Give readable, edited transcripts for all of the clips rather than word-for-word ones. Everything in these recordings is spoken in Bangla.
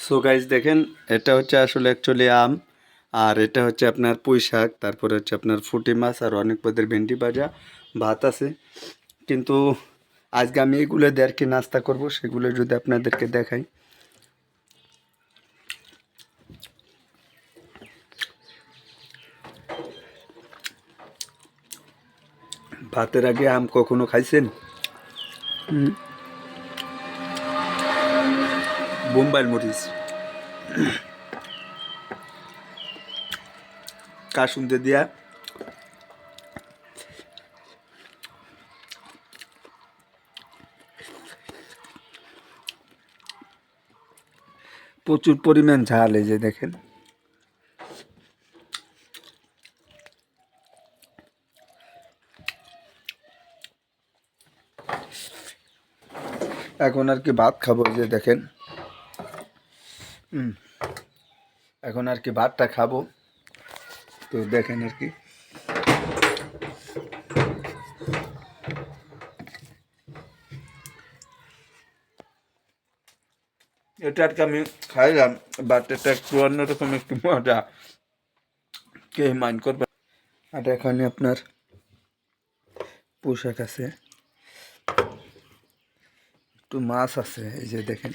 সো গাইজ দেখেন, এটা হচ্ছে আসলে অ্যাকচুয়ালি আম, আর এটা হচ্ছে আপনার পুঁই শাক, তারপরে হচ্ছে আপনার ফুটি মাছ, আর অনেক পদের ভেন্ডি ভাজা, ভাত আছে। কিন্তু আজকে আমি এগুলো দিয়ে আর কি নাস্তা করবো, সেগুলো যদি আপনাদেরকে দেখাই। ভাতের আগে আম কখনো খাইছেন? বোম্বাইল মরিচ কাসুন্দে দিয়া প্রচুর পরিমাণ ঝাল, এই যে দেখেন। এখন আর কি ভাত খাবো, এই যে দেখেন। এখন আর কি ভাতটা খাবো, তো দেখেন আর কি। এটা আর কি আমি খাইলাম, বাট এটা একটু অন্যরকম একটু মজা, কে মাইন্ড করবে। আর এখানে আপনার পোশাক আছে, একটু মাছ আছে, এই যে দেখেন।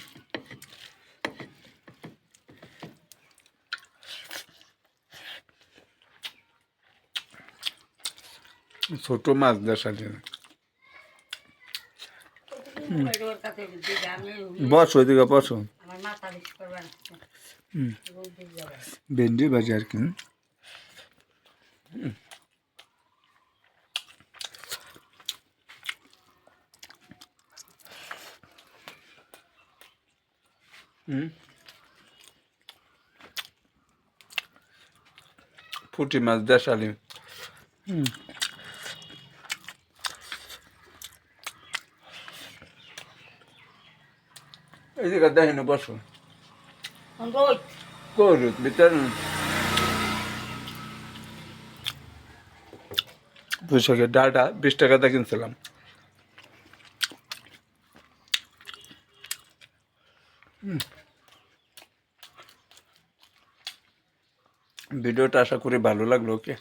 ছোট মাছ দেশাল। বসো ওইদিকে বসো। ভেন্ডি ভাজি আর কি। পুঁটি মাছ দেশালি। এই জায়গা দেখেন, বসো। করুত ভিতর পুঁইশাকের ডালটা 20 টাকাতে কিনছিলাম। ভিডিওটা আশা করি ভালো লাগলো। ওকে।